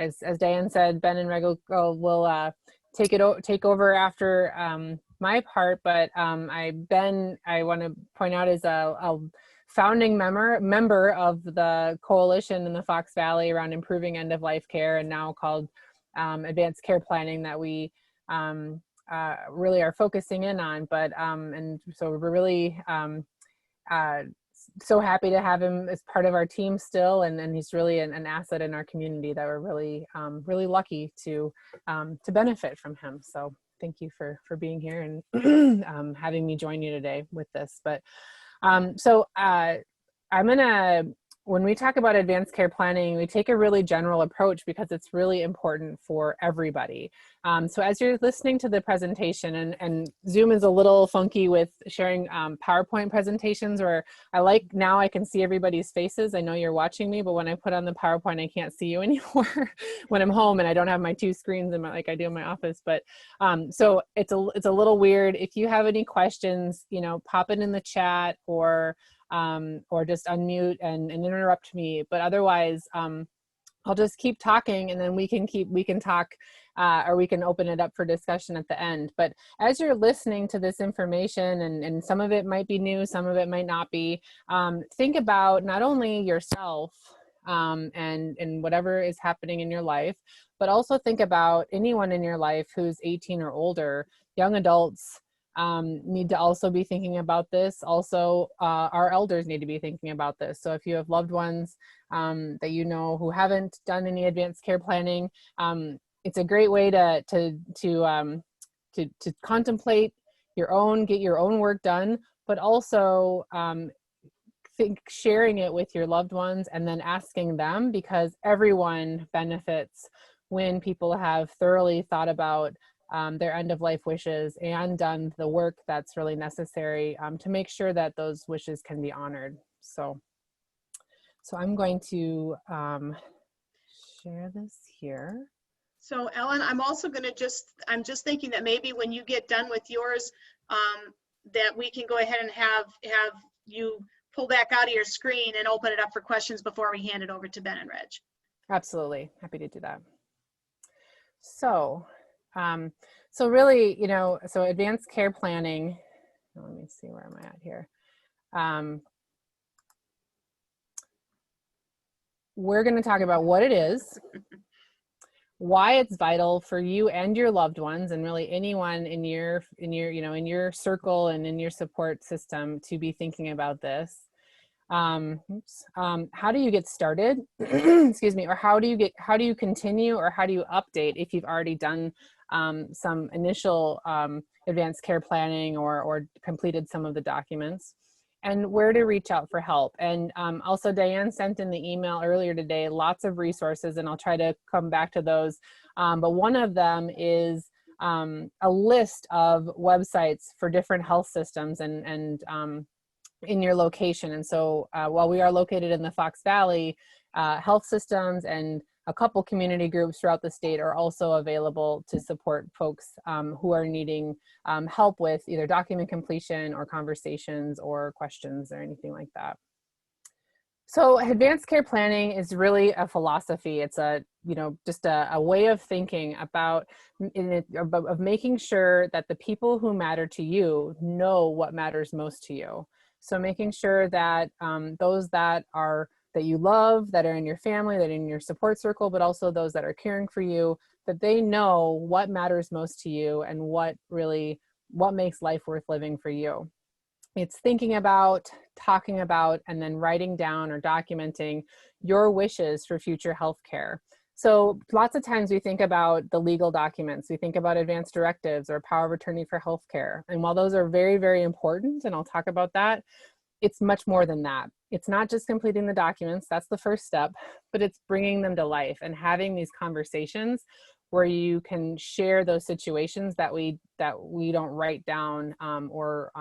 as Diane said, Ben and Reg will take over after my part, but Ben, I want to point out, is a founding member of the coalition in the Fox Valley around improving end-of-life care, and now called advanced care planning, that we really are focusing in on. But and so we're really so happy to have him as part of our team still, and he's really an asset in our community that we're really really lucky to benefit from him. So thank you for being here and having me join you today with this. But I'm gonna, when we talk about advanced care planning, we take a really general approach because it's really important for everybody. So as you're listening to the presentation, and Zoom is a little funky with sharing PowerPoint presentations, where now I can see everybody's faces. I know you're watching me, but when I put on the PowerPoint, I can't see you anymore when I'm home and I don't have my two screens like I do in my office. But so it's a little weird. If you have any questions, pop it in the chat, or just unmute and interrupt me. But otherwise, I'll just keep talking, and then we can talk, or we can open it up for discussion at the end. But as you're listening to this information, and some of it might be new, some of it might not be, think about not only yourself and whatever is happening in your life, but also think about anyone in your life who's 18 or older. Young adults need to also be thinking about this. Also, our elders need to be thinking about this. So if you have loved ones that who haven't done any advanced care planning, it's a great way to contemplate get your own work done, but also sharing it with your loved ones, and then asking them, because everyone benefits when people have thoroughly thought about their end-of-life wishes and done the work that's really necessary to make sure that those wishes can be honored. So I'm going to share this here. So Ellen, I'm also going to I'm just thinking that maybe when you get done with yours, that we can go ahead and have you pull back out of your screen and open it up for questions before we hand it over to Ben and Reg. Absolutely, happy to do that. So really, so advanced care planning, let me see, where am I at here? We're going to talk about what it is, why it's vital for you and your loved ones, and really anyone in your circle and in your support system to be thinking about this. How do you get started? Excuse me. Or how do you continue, or how do you update if you've already done some initial advanced care planning, or completed some of the documents, and where to reach out for help. And also, Diane sent in the email earlier today lots of resources, and I'll try to come back to those. But one of them is a list of websites for different health systems and in your location. And so while we are located in the Fox Valley, health systems and a couple community groups throughout the state are also available to support folks who are needing help with either document completion or conversations or questions or anything like that. So advanced care planning is really a philosophy. It's just a way of thinking about of making sure that the people who matter to you know what matters most to you. So making sure that those that you love, that are in your family, that are in your support circle, but also those that are caring for you, that they know what matters most to you and what makes life worth living for you. It's thinking about, talking about, and then writing down or documenting your wishes for future healthcare. So lots of times we think about the legal documents, we think about advance directives or power of attorney for healthcare. And while those are very, very important, and I'll talk about that, it's much more than that. It's not just completing the documents, that's the first step, but it's bringing them to life and having these conversations where you can share those situations that we don't write down or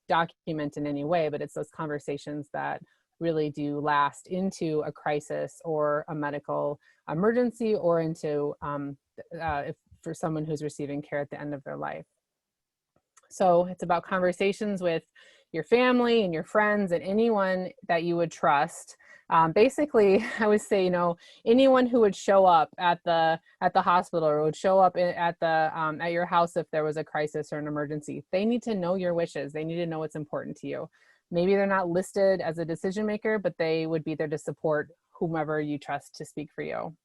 document in any way, but it's those conversations that really do last into a crisis or a medical emergency, or into for someone who's receiving care at the end of their life. So it's about conversations with your family and your friends and anyone that you would trust Basically, I would say, you know, anyone who would show up at the hospital or would show up at your house if there was a crisis or an emergency, they need to know your wishes. They need to know what's important to you. Maybe they're not listed as a decision maker, but they would be there to support whomever you trust to speak for you.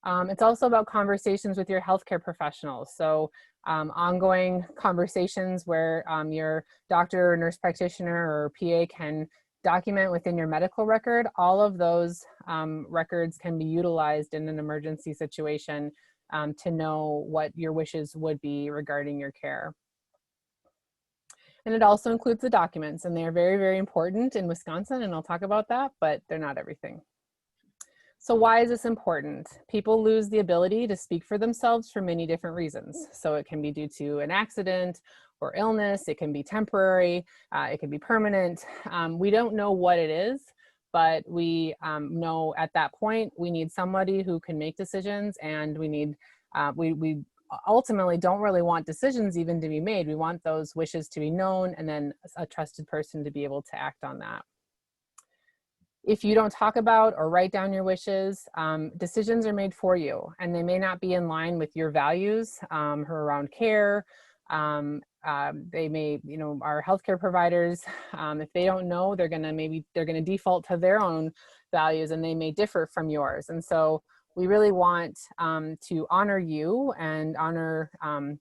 It's also about conversations with your healthcare professionals. So ongoing conversations where your doctor, nurse practitioner, or PA can document within your medical record. All of those records can be utilized in an emergency situation to know what your wishes would be regarding your care. And it also includes the documents, and they're very, very important in Wisconsin, and I'll talk about that, but they're not everything. So why is this important? People lose the ability to speak for themselves for many different reasons. So it can be due to an accident or illness, it can be temporary, it can be permanent. We don't know what it is, but we know at that point we need somebody who can make decisions, and we need, we ultimately don't really want decisions even to be made. We want those wishes to be known, and then a trusted person to be able to act on that. If you don't talk about or write down your wishes, decisions are made for you, and they may not be in line with your values around care. They may, you know, our healthcare providers, if they don't know, they're gonna default to their own values, and they may differ from yours. And so we really want to honor you and honor,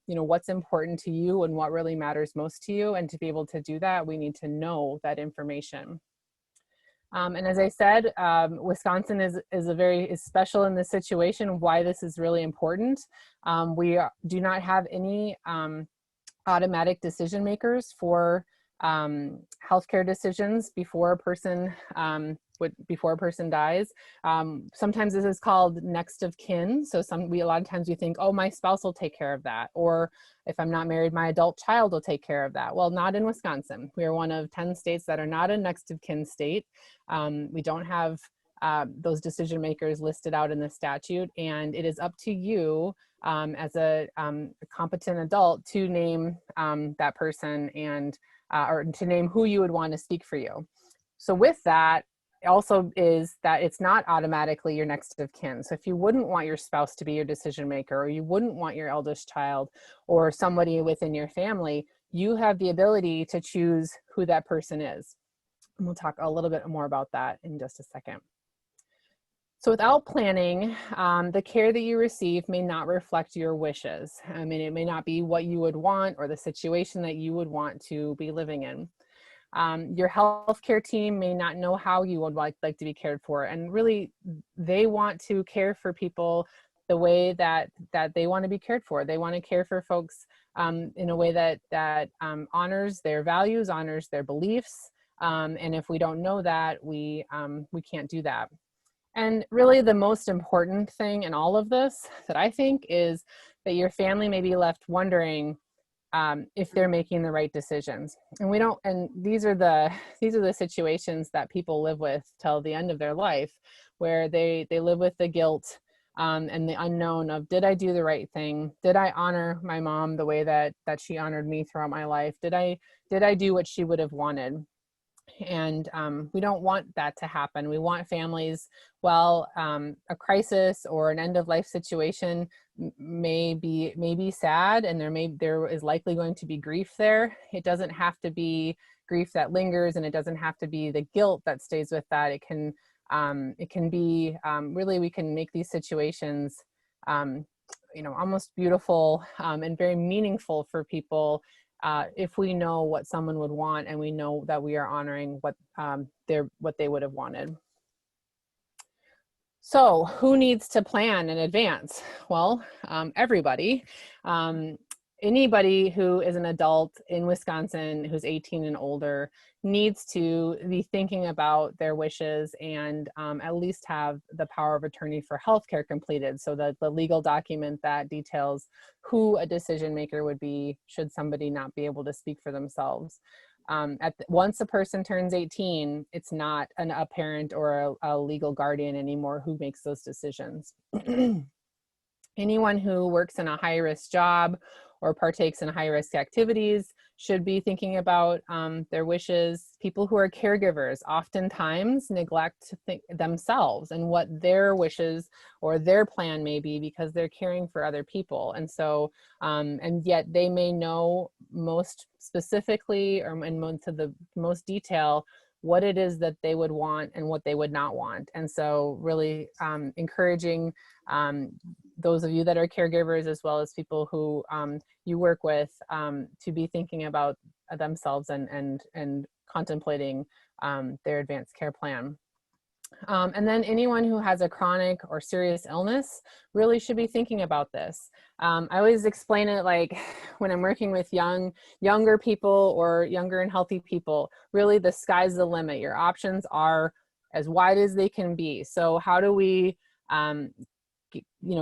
you know, what's important to you and what really matters most to you. And to be able to do that, we need to know that information. And as I said, Wisconsin is special in this situation. Why this is really important. Do not have any automatic decision makers for healthcare decisions before a person dies. Sometimes this is called next of kin. So a lot of times we think, oh, my spouse will take care of that. Or if I'm not married, my adult child will take care of that. Well, not in Wisconsin. We are one of 10 states that are not a next of kin state. We don't have those decision makers listed out in the statute, and it is up to you as a competent adult to name that person and or to name who you would want to speak for you. So with that, also is that it's not automatically your next of kin. So if you wouldn't want your spouse to be your decision maker, or you wouldn't want your eldest child or somebody within your family, you have the ability to choose who that person is. And we'll talk a little bit more about that in just a second. So without planning, the care that you receive may not reflect your wishes. I mean, it may not be what you would want or the situation that you would want to be living in. Your healthcare team may not know how you would like to be cared for, and really they want to care for people the way that they want to be cared for. They want to care for folks in a way that honors their values, honors their beliefs, and if we don't know that, we can't do that. And really the most important thing in all of this that I think is that your family may be left wondering if they're making the right decisions. And we don't, and these are the situations that people live with till the end of their life, where they live with the guilt and the unknown of, did I do the right thing? Did I honor my mom the way that she honored me throughout my life? Did I do what she would have wanted? And we don't want that to happen. We want families, while a crisis or an end of life situation may be sad, and there is likely going to be grief there. It doesn't have to be grief that lingers, and it doesn't have to be the guilt that stays with that. It can be really, we can make these situations you know, almost beautiful and very meaningful for people if we know what someone would want, and we know that we are honoring what they would have wanted. So who needs to plan in advance? Well, everybody. Anybody who is an adult in Wisconsin who's 18 and older needs to be thinking about their wishes and at least have the power of attorney for healthcare completed, so that the legal document that details who a decision maker would be should somebody not be able to speak for themselves. Once a person turns 18, it's not a parent or a legal guardian anymore who makes those decisions. Anyone who works in a high-risk job or partakes in high-risk activities should be thinking about their wishes. People who are caregivers oftentimes neglect to think themselves and what their wishes or their plan may be because they're caring for other people. And so, and yet they may know most specifically or to the most detail what it is that they would want and what they would not want. And so really encouraging those of you that are caregivers, as well as people who you work with, to be thinking about themselves and contemplating their advanced care plan. And then anyone who has a chronic or serious illness really should be thinking about this. I always explain it like when I'm working with younger people or younger and healthy people, really the sky's the limit. Your options are as wide as they can be. So how do we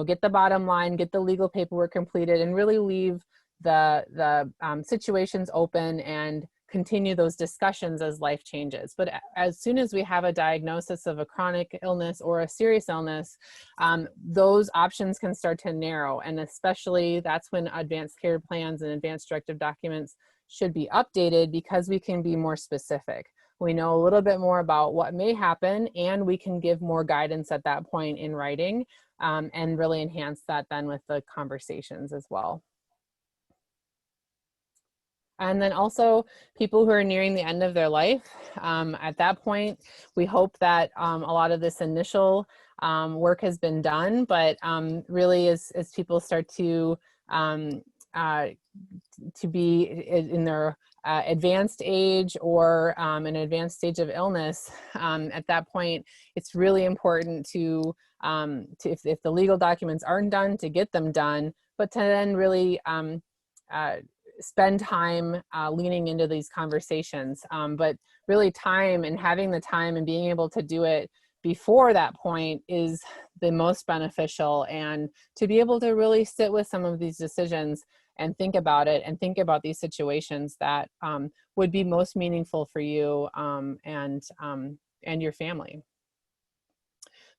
get the bottom line, get the legal paperwork completed, and really leave the situations open and continue those discussions as life changes. But as soon as we have a diagnosis of a chronic illness or a serious illness, those options can start to narrow. And especially that's when advanced care plans and advanced directive documents should be updated, because we can be more specific. We know a little bit more about what may happen, and we can give more guidance at that point in writing, and really enhance that then with the conversations as well. And then also people who are nearing the end of their life, at that point, we hope that a lot of this initial work has been done, but really as people start to be in their advanced age or an advanced stage of illness, at that point, it's really important to if the legal documents aren't done, to get them done, but to then really spend time leaning into these conversations. But really time and having the time and being able to do it before that point is the most beneficial, and to be able to really sit with some of these decisions and think about it and think about these situations that would be most meaningful for you and your family.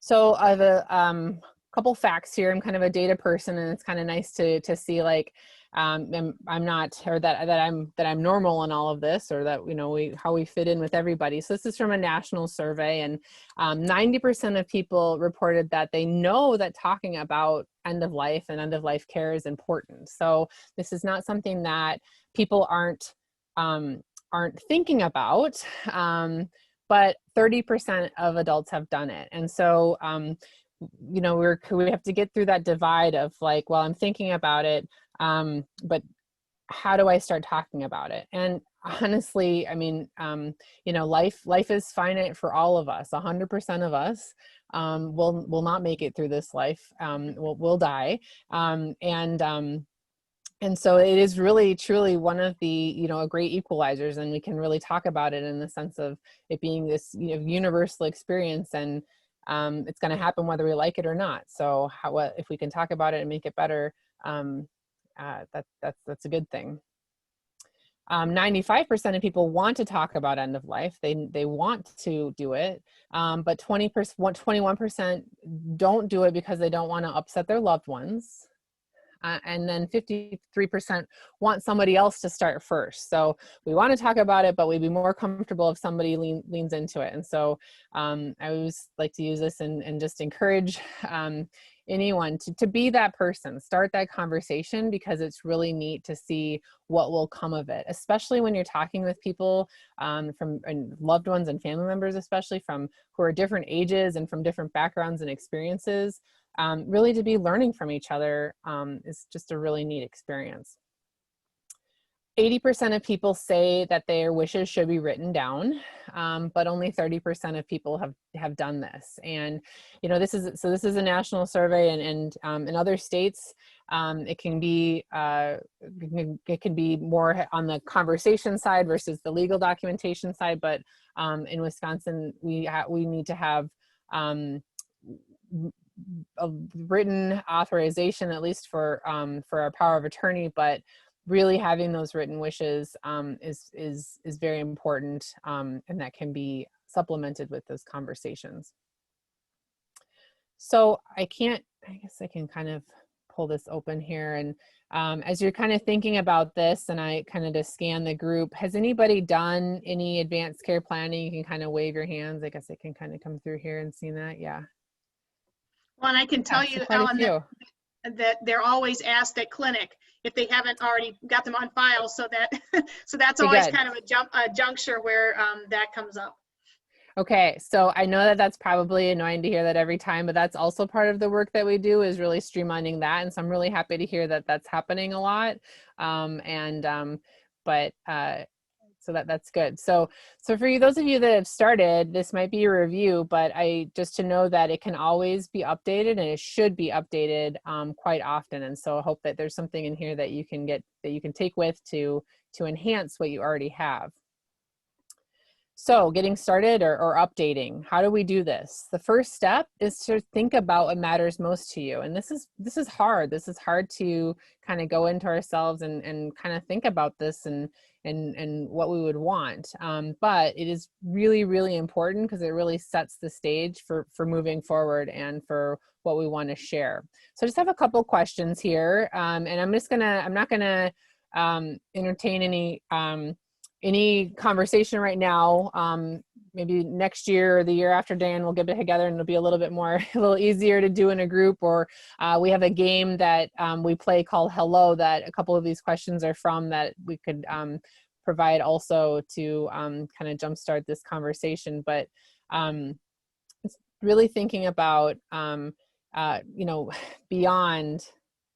So I have a couple facts here. I'm kind of a data person, and it's kind of nice to see like I'm not, or that I'm normal in all of this, or that how we fit in with everybody. So this is from a national survey, and 90% of people reported that they know that talking about end of life and end of life care is important. So this is not something that people aren't thinking about. But 30% of adults have done it. And so, we have to get through that divide of like, well, I'm thinking about it, but how do I start talking about it? And honestly, I mean, life is finite for all of us. 100% of us will not make it through this life. We'll die. And so it is really, truly one of the, great equalizers, and we can really talk about it in the sense of it being this, universal experience, and it's going to happen whether we like it or not. So if we can talk about it and make it better, that's a good thing. 95% of people want to talk about end of life. They want to do it, but 21% don't do it because they don't want to upset their loved ones. And then 53% want somebody else to start first. So we want to talk about it, but we'd be more comfortable if somebody leans into it. And so I always like to use this and just encourage anyone to be that person, start that conversation, because it's really neat to see what will come of it, especially when you're talking with people from loved ones and family members, especially who are different ages and from different backgrounds and experiences. Really to be learning from each other is just a really neat experience. 80% of people say that their wishes should be written down, but only 30% of people have done this. And this is a national survey, and in other states it can be more on the conversation side versus the legal documentation side. But in Wisconsin, we need to have a written authorization, at least for our power of attorney, but really having those written wishes is very important, and that can be supplemented with those conversations. So I guess I can kind of pull this open here. And as you're kind of thinking about this, and I kind of just scan the group, has anybody done any advanced care planning? You can kind of wave your hands. I guess I can kind of come through here and see that. Yeah. Well, and I can tell you, Quite a Ellen, few. that they're always asked at clinic if they haven't already got them on file, so that so that's Okay, always good. kind of a juncture where that comes up. Okay, so I know that that's probably annoying to hear that every time, but that's also part of the work that we do, is really streamlining that. And so I'm really happy to hear that that's happening a lot. So that's good. So for you, those of you that have started, this might be a review, but just to know that it can always be updated, and it should be updated quite often. And so I hope that there's something in here that you can take with to enhance what you already have. So getting started or updating, how do we do this? The first step is to think about what matters most to you. And this is hard. This is hard to kind of go into ourselves and kind of think about this and what we would want. But it is really, really important, because it really sets the stage for moving forward and for what we want to share. So I just have a couple questions here. And I'm not gonna entertain any conversation right now. Maybe next year or the year after, Dan, we'll get together and it'll be a little bit more, a little easier to do in a group. Or we have a game that we play called Hello, that a couple of these questions are from, that we could provide also to kind of jumpstart this conversation. But it's really thinking about, beyond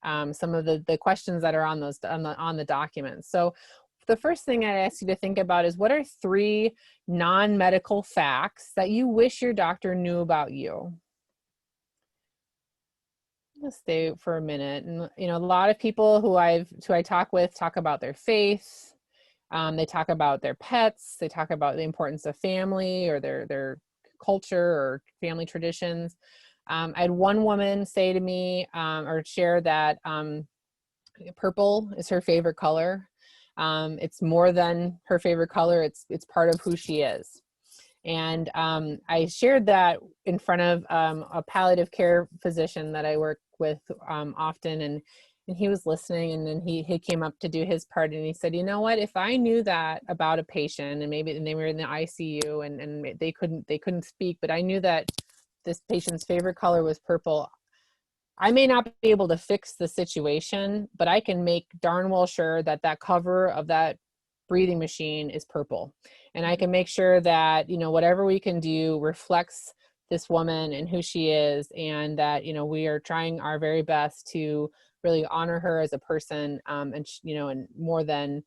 some of the questions that are on the documents. So the first thing I ask you to think about is, what are 3 non-medical facts that you wish your doctor knew about you? Let's stay for a minute. And a lot of people who I talk with talk about their faith. They talk about their pets. They talk about the importance of family, or their culture or family traditions. I had one woman say to me, or share that purple is her favorite color. It's more than her favorite color. It's part of who she is. And I shared that in front of a palliative care physician that I work with often, and he was listening, and then he came up to do his part, and he said, you know what, if I knew that about a patient, and maybe they were in the ICU and they couldn't speak, but I knew that this patient's favorite color was purple, I may not be able to fix the situation, but I can make darn well sure that that cover of that breathing machine is purple. And I can make sure that, whatever we can do reflects this woman and who she is, and that, we are trying our very best to really honor her as a person, and more than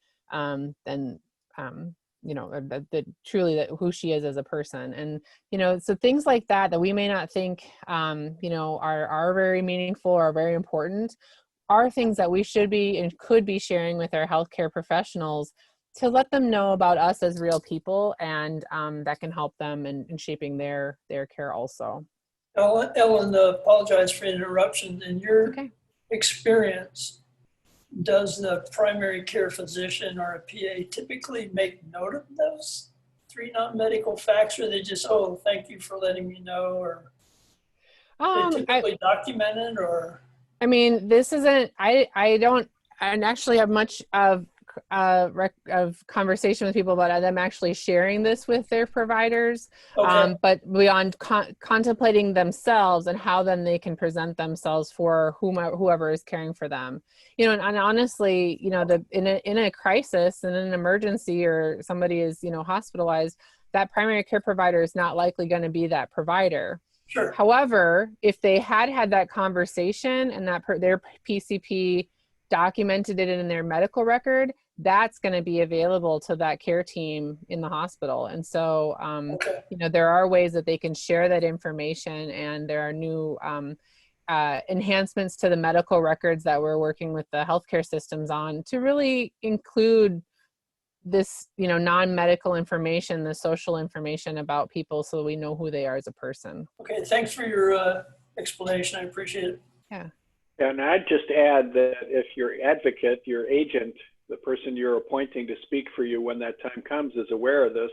truly that who she is as a person. And so things like that we may not think are very meaningful or very important, are things that we should be and could be sharing with our healthcare professionals, to let them know about us as real people, and that can help them in shaping their care also. Ellen, apologize for interruption. In your experience, does the primary care physician or a PA typically make note of those 3 non-medical facts, or they just, oh, thank you for letting me know, or they typically document it? Or I mean, this isn't, I don't actually have much of conversation with people about them actually sharing this with their providers. But beyond contemplating themselves and how then they can present themselves for whoever is caring for them, and honestly, in a crisis, in an emergency, or somebody is hospitalized, that primary care provider is not likely going to be that provider. Sure. However, if they had that conversation and that their PCP documented it in their medical record, that's going to be available to that care team in the hospital. And so, there are ways that they can share that information, and there are new enhancements to the medical records that we're working with the healthcare systems on, to really include this, non-medical information, the social information about people, so we know who they are as a person. Okay, thanks for your explanation. I appreciate it. Yeah. And I'd just add that if your advocate, your agent, the person you're appointing to speak for you when that time comes, is aware of this,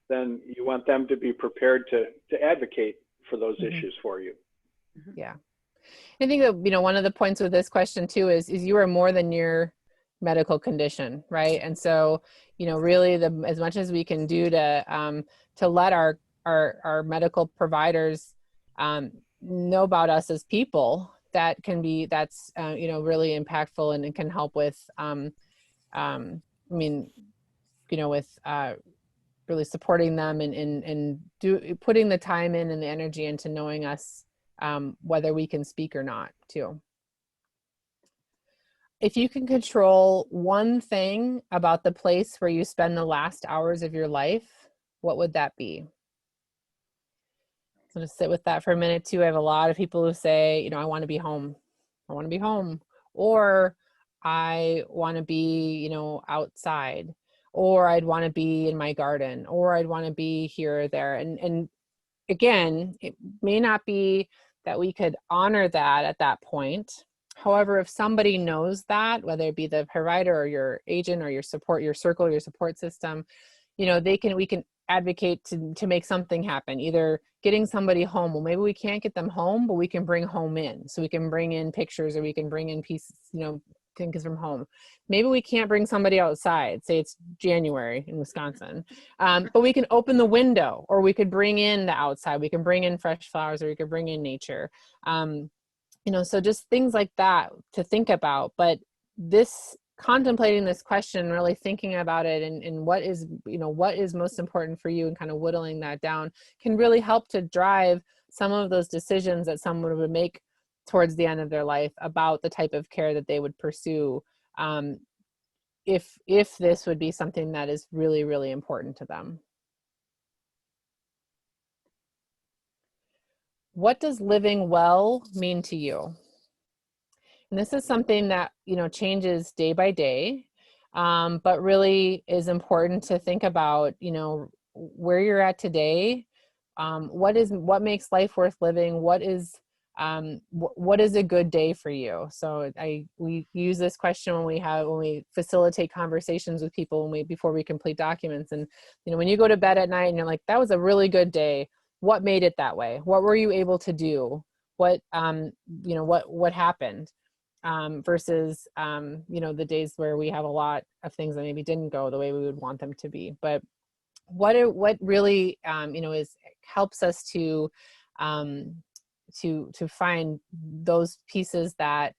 then you want them to be prepared to advocate for those issues for you. Yeah. I think that, you know, one of the points with this question too is you are more than your medical condition, right? And so, you know, really as much as we can do to let our medical providers know about us as people, that's you know, really impactful, and it can help with I mean, you know, with really supporting them and putting the time in and the energy into knowing us, whether we can speak or not too. If you can control one thing about the place where you spend the last hours of your life, what would that be? So just sit with that for a minute too. I have a lot of people who say, you know, I want to be home. I want to be home. Or I want to be, you know, outside. Or I'd want to be in my garden. Or I'd want to be here or there. And again, it may not be that we could honor that at that point. However, if somebody knows that, whether it be the provider or your agent or your support, your circle, your support system, you know, we can advocate to make something happen, either getting somebody home. Well, maybe we can't get them home, but we can bring home in. So we can bring in pictures, or we can bring in pieces, you know, things from home. Maybe we can't bring somebody outside, say it's January in Wisconsin, but we can open the window, or we could bring in the outside. We can bring in fresh flowers, or we could bring in nature. You know, so just things like that to think about. But contemplating this question, really thinking about it, and what is, you know, what is most important for you, and kind of whittling that down, can really help to drive some of those decisions that someone would make towards the end of their life about the type of care that they would pursue, if this would be something that is really, really important to them. What does living well mean to you? And this is something that, you know, changes day by day, but really is important to think about, you know, where you're at today. What makes life worth living? What is a good day for you? So we use this question when we facilitate conversations with people, before we complete documents. And, you know, when you go to bed at night and you're like, that was a really good day. What made it that way? What were you able to do? What, you know, what happened? Versus, you know, the days where we have a lot of things that maybe didn't go the way we would want them to be. But what really, you know, helps us to find those pieces that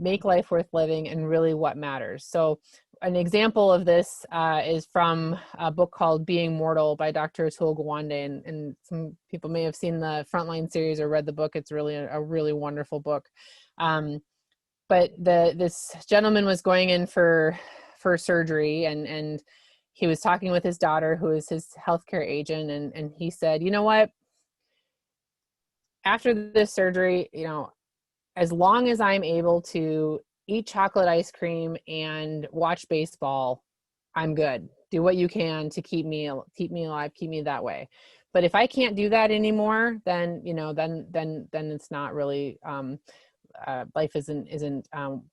make life worth living, and really what matters. So an example of this is from a book called Being Mortal by Dr. Atul Gawande, and some people may have seen the Frontline series or read the book. It's really a really wonderful book. But this gentleman was going in for surgery, and he was talking with his daughter, who is his healthcare agent, and he said, you know what, after this surgery, you know, as long as I'm able to eat chocolate ice cream and watch baseball, I'm good. Do what you can to keep me alive, keep me that way. But if I can't do that anymore, then, you know, then it's not really, life isn't you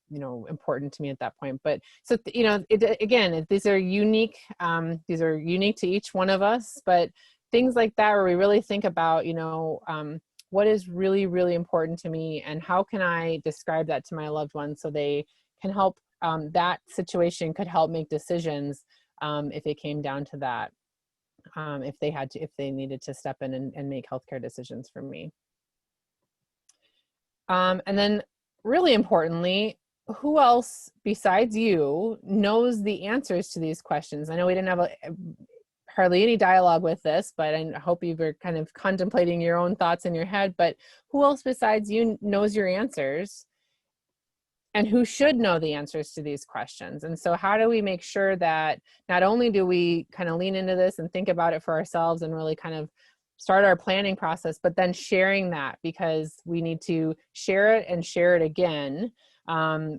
know, important to me at that point. But so, you know, again, these are unique to each one of us, but things like that, where we really think about, you know, what is really, really important to me, and how can I describe that to my loved ones so they can help, that situation could help make decisions, if it came down to that, if they needed to step in and make healthcare decisions for me. And then really importantly, who else besides you knows the answers to these questions? I know we didn't have hardly any dialogue with this, but I hope you were kind of contemplating your own thoughts in your head. But who else besides you knows your answers, and who should know the answers to these questions? And so how do we make sure that not only do we kind of lean into this and think about it for ourselves and really kind of start our planning process, but then sharing that, because we need to share it and share it again,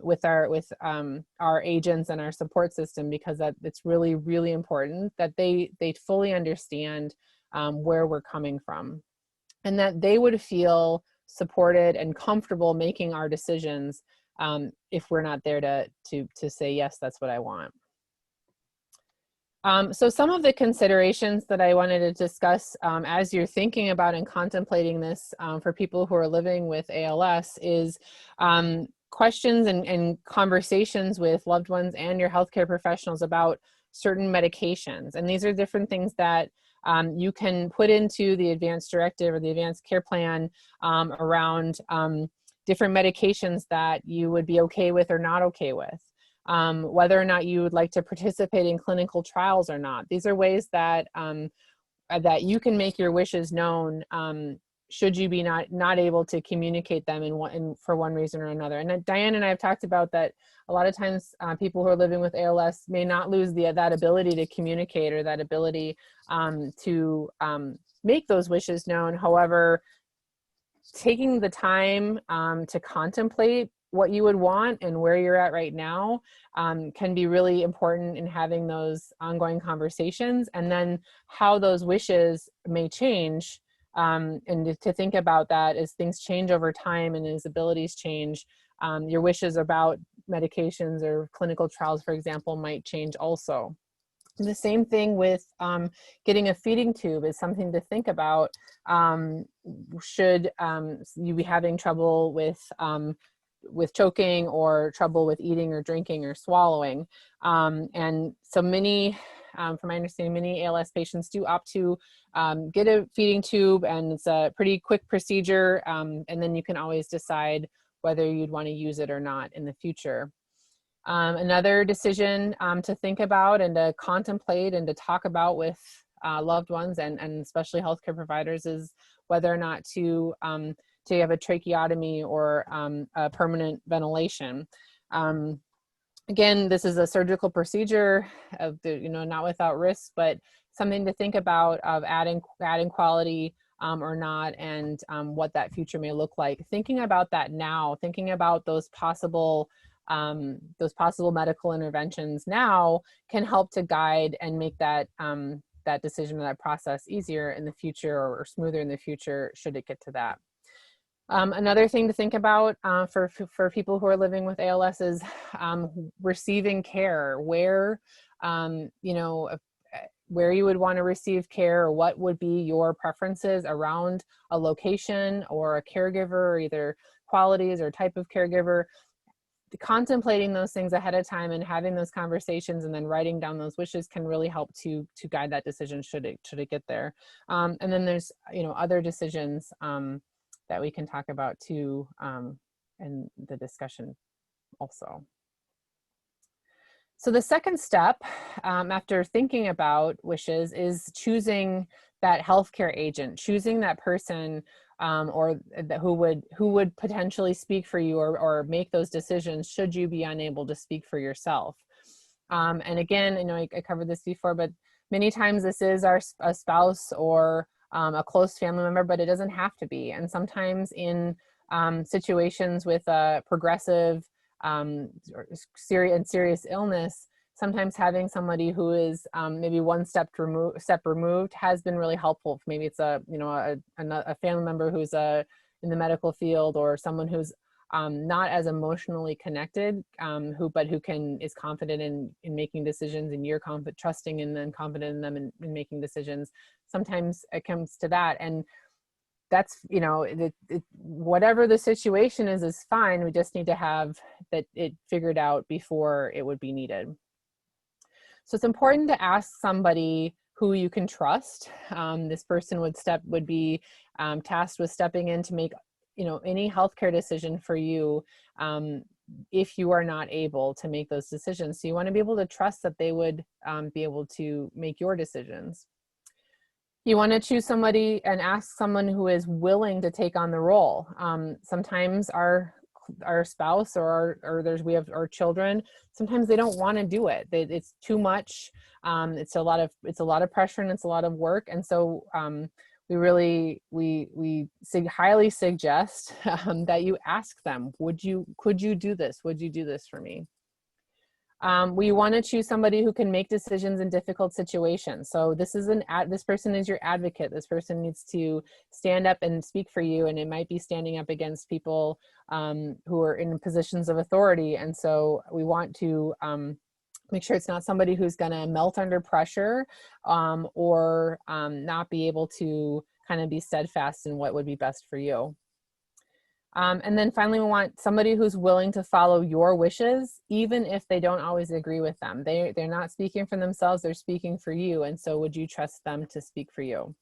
with our agents and our support system, because it's really, really important that they fully understand, where we're coming from, and that they would feel supported and comfortable making our decisions, if we're not there to say, yes, that's what I want. So some of the considerations that I wanted to discuss as you're thinking about and contemplating this for people who are living with ALS is questions and conversations with loved ones and your healthcare professionals about certain medications. And these are different things that you can put into the advanced directive or the advanced care plan around different medications that you would be okay with or not okay with. Whether or not you would like to participate in clinical trials or not. These are ways that that you can make your wishes known should you be not able to communicate them for one reason or another. And Diane and I have talked about that a lot of times people who are living with ALS may not lose that ability to communicate or that ability to make those wishes known. However, taking the time to contemplate what you would want and where you're at right now can be really important in having those ongoing conversations, and then how those wishes may change, and to think about that as things change over time and as abilities change, your wishes about medications or clinical trials, for example, might change also. The same thing with getting a feeding tube is something to think about. Should you be having trouble with choking or trouble with eating or drinking or swallowing. And so many, from my understanding, many ALS patients do opt to get a feeding tube, and it's a pretty quick procedure. And then you can always decide whether you'd want to use it or not in the future. Another decision to think about and to contemplate and to talk about with loved ones and especially healthcare providers is whether or not to have a tracheotomy or a permanent ventilation. Again, this is a surgical procedure, not without risk, but something to think about of adding quality or not, and what that future may look like. Thinking about that now, thinking about those possible medical interventions now can help to guide and make that that decision or that process easier in the future or smoother in the future should it get to that. Another thing to think about for people who are living with ALS is receiving care, where you would want to receive care, or what would be your preferences around a location or a caregiver, or either qualities or type of caregiver. Contemplating those things ahead of time and having those conversations and then writing down those wishes can really help to guide that decision should it get there. And then there's other decisions that we can talk about too in the discussion also. So the second step after thinking about wishes is choosing that healthcare agent, choosing that person who would potentially speak for you or make those decisions should you be unable to speak for yourself. And again, I covered this before, but many times this is a spouse or a close family member, but it doesn't have to be. And sometimes in situations with a progressive serious illness, sometimes having somebody who is maybe one step removed has been really helpful. Maybe it's a family member who's in the medical field, or someone who's not as emotionally connected, who is confident in making decisions, and you're trusting and then confident in them in making decisions. Sometimes it comes to that, and that's whatever the situation is fine. We just need to have it figured out before it would be needed. So it's important to ask somebody who you can trust. This person would be tasked with stepping in to make any healthcare decision for you if you are not able to make those decisions. So you want to be able to trust that they would be able to make your decisions. You want to choose somebody and ask someone who is willing to take on the role. Sometimes our spouse or we have our children, sometimes they don't want to do it. It's too much. It's a lot of pressure, and it's a lot of work. And so we highly suggest that you ask them, could you do this? Would you do this for me? We want to choose somebody who can make decisions in difficult situations. So this person is your advocate. This person needs to stand up and speak for you, and it might be standing up against people who are in positions of authority. And so we want to Make sure it's not somebody who's going to melt under pressure, or not be able to kind of be steadfast in what would be best for you. And then finally, we want somebody who's willing to follow your wishes, even if they don't always agree with them. They're not speaking for themselves, they're speaking for you. And so would you trust them to speak for you?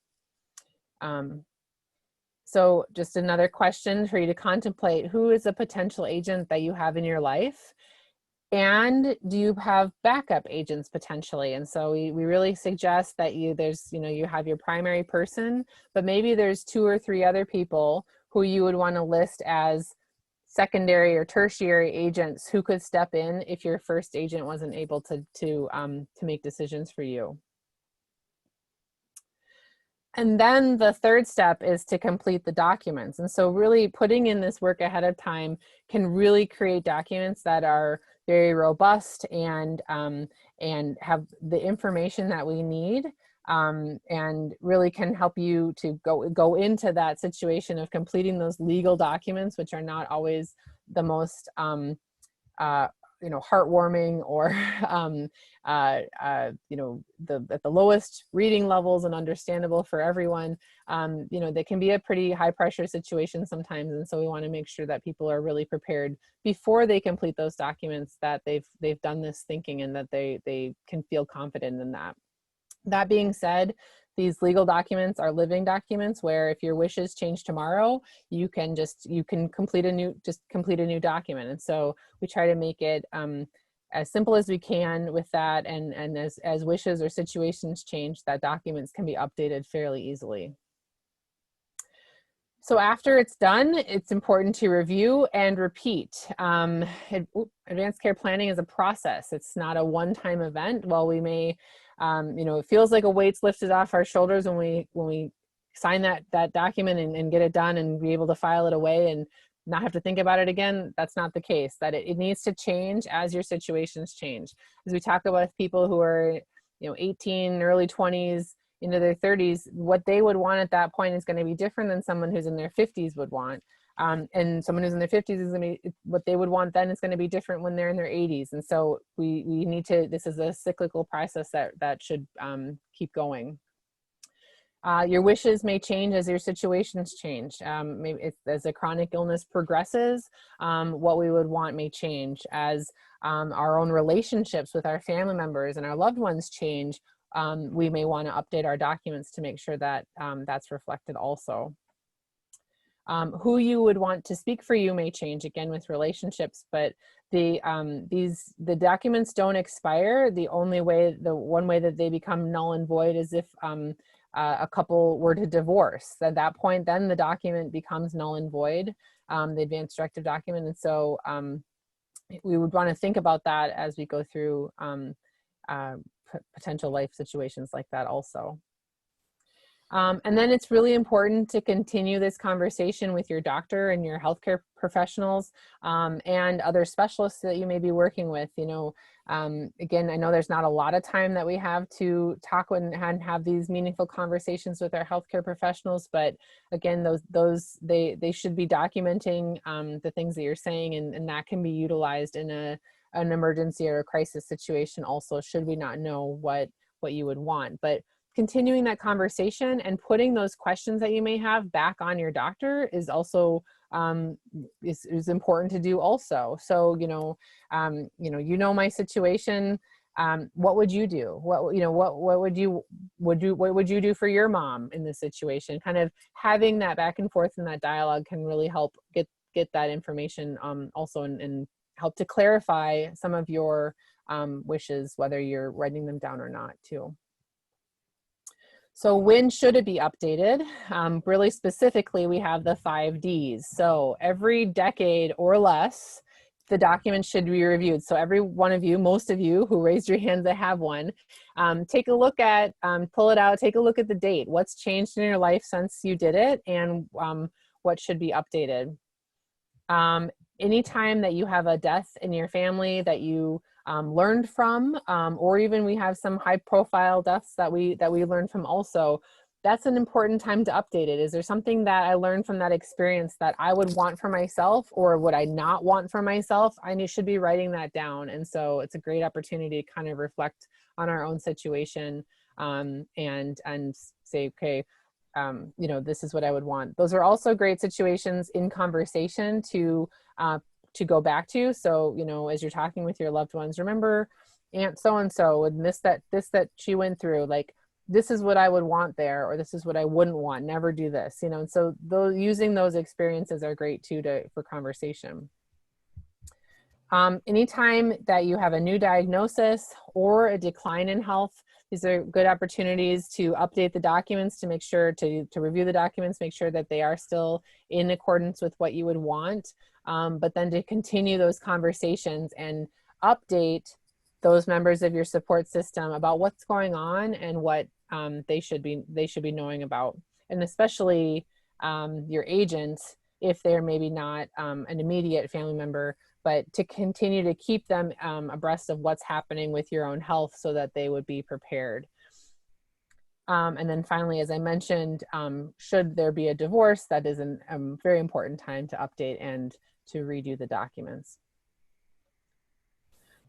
So just another question for you to contemplate: who is a potential agent that you have in your life? And do you have backup agents potentially? And so we really suggest that you have your primary person, but maybe there's 2 or 3 other people who you would want to list as secondary or tertiary agents who could step in if your first agent wasn't able to make decisions for you. And then the third step is to complete the documents. And so really putting in this work ahead of time can really create documents that are very robust and have the information that we need, and really can help you to go into that situation of completing those legal documents, which are not always the most heartwarming or at the lowest reading levels and understandable for everyone. They can be a pretty high pressure situation sometimes, and so we want to make sure that people are really prepared before they complete those documents, that they've done this thinking and that they can feel confident in that. That being said, these legal documents are living documents where if your wishes change tomorrow, you can complete a new document. And so we try to make it as simple as we can with that, and as wishes or situations change, that documents can be updated fairly easily. So after it's done, it's important to review and repeat. Advanced care planning is a process. It's not a one-time event. While we may, it feels like a weight's lifted off our shoulders when we sign that document and get it done and be able to file it away and not have to think about it again. That's not the case. That it needs to change as your situations change. As we talk about people who are 18, early 20s, into their 30s, what they would want at that point is going to be different than someone who's in their 50s would want. And someone who's in their 50s is going to be, what they would want then is going to be different when they're in their 80s. And so we need to, this is a cyclical process that should keep going. Your wishes may change as your situations change. Maybe as a chronic illness progresses, what we would want may change. As our own relationships with our family members and our loved ones change, we may want to update our documents to make sure that that's reflected also. Who you would want to speak for you may change, again with relationships, but the documents don't expire. The one way that they become null and void is if a couple were to divorce. At that point, then the document becomes null and void, the advance directive document. And so we would want to think about that as we go through potential life situations like that also. And then it's really important to continue this conversation with your doctor and your healthcare professionals and other specialists that you may be working with. Again, I know there's not a lot of time that we have to talk and have these meaningful conversations with our healthcare professionals, but again, they should be documenting the things that you're saying, and that can be utilized in an emergency or a crisis situation also, should we not know what you would want. But continuing that conversation and putting those questions that you may have back on your doctor is also is important to do also. So my situation. What would you do? What would you do for your mom in this situation? Kind of having that back and forth and that dialogue can really help get that information also and help to clarify some of your wishes, whether you're writing them down or not too. So when should it be updated? Really specifically, we have the 5 Ds. So every decade or less, the document should be reviewed. So every one of you, most of you who raised your hands that have one, take a look at, pull it out, take a look at the date. What's changed in your life since you did it, and what should be updated. Anytime that you have a death in your family that you learned from, or even we have some high profile deaths that we learned from also, that's an important time to update it. Is there something that I learned from that experience that I would want for myself, or would I not want for myself? I should be writing that down. And so it's a great opportunity to kind of reflect on our own situation, and say, okay, you know, this is what I would want. Those are also great situations in conversation to go back to. So, you know, as you're talking with your loved ones, remember Aunt so-and-so and this that she went through, like, this is what I would want there, or this is what I wouldn't want. Never do this, you know. And so using those experiences are great too for conversation. Anytime that you have a new diagnosis or a decline in health, these are good opportunities to update the documents, to make sure to review the documents, make sure that they are still in accordance with what you would want, but then to continue those conversations and update those members of your support system about what's going on and what they should be knowing about. And especially your agent, if they're maybe not an immediate family member, but to continue to keep them abreast of what's happening with your own health so that they would be prepared. And then finally, as I mentioned, should there be a divorce, that is a very important time to update and to redo the documents.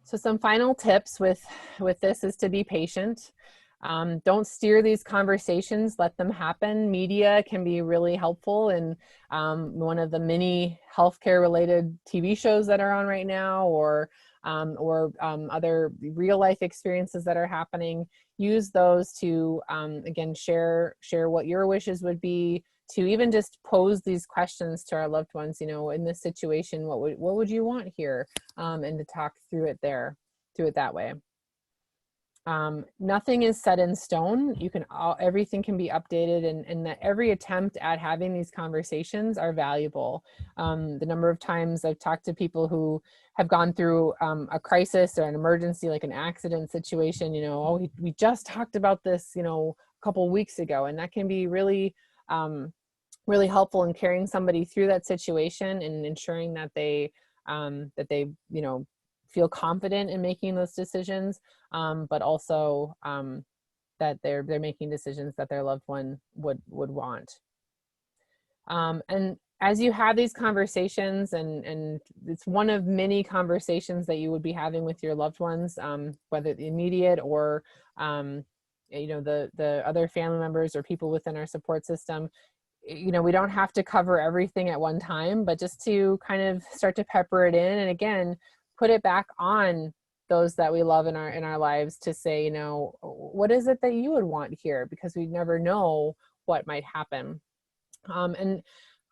So some final tips with this is to be patient. Don't steer these conversations, let them happen. Media can be really helpful, and one of the many healthcare related TV shows that are on right now, or other real life experiences that are happening, use those to again share what your wishes would be, to even just pose these questions to our loved ones, you know, in this situation, what would you want here, and to talk through it that way. Nothing is set in stone. Everything can be updated, and that every attempt at having these conversations are valuable. The number of times I've talked to people who have gone through a crisis or an emergency, like an accident situation, you know, oh, we just talked about this, you know, a couple weeks ago, and that can be really, really helpful in carrying somebody through that situation and ensuring that they, you know, feel confident in making those decisions, but also that they're making decisions that their loved one would want. And as you have these conversations, and it's one of many conversations that you would be having with your loved ones, whether the immediate or you know, the other family members or people within our support system, you know, we don't have to cover everything at one time, but just to kind of start to pepper it in, and again, put it back on those that we love in our lives to say, you know, what is it that you would want here? Because we never know what might happen. And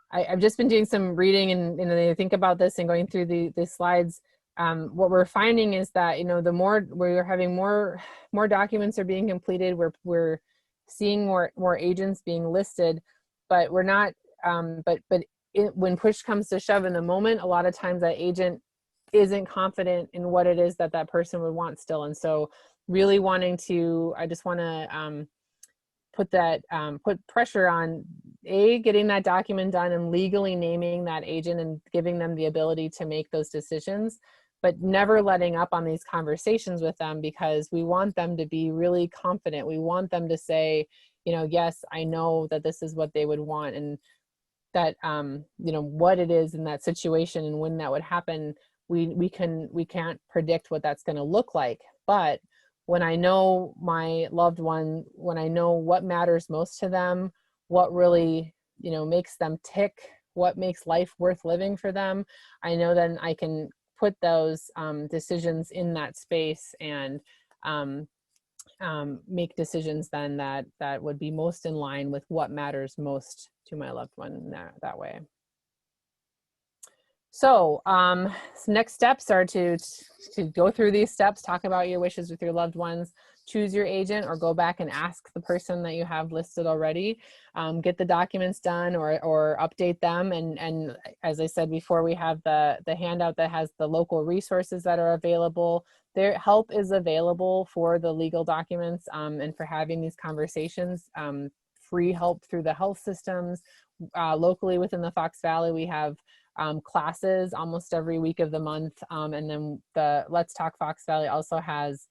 I've just been doing some reading, and I think about this and going through the slides. What we're finding is that, you know, the more we're having more documents are being completed, we're seeing more agents being listed, but we're not. When push comes to shove in the moment, a lot of times that agent isn't confident in what it is that person would want still. And so really I just want to put pressure on getting that document done and legally naming that agent and giving them the ability to make those decisions, but never letting up on these conversations with them, because we want them to be really confident. We want them to say, you know, yes, I know that this is what they would want, and that you know, what it is in that situation and when that would happen, we can't predict what that's going to look like. But when I know my loved one, when I know what matters most to them, what really, you know, makes them tick, what makes life worth living for them, I know then I can put those decisions in that space and make decisions then that would be most in line with what matters most to my loved one that way. So next steps are to go through these steps, talk about your wishes with your loved ones, choose your agent, or go back and ask the person that you have listed already, get the documents done or update them. And as I said before, we have the handout that has the local resources that are available. Their help is available for the legal documents and for having these conversations, free help through the health systems. Locally within the Fox Valley, we have classes almost every week of the month. And then the Let's Talk Fox Valley also has,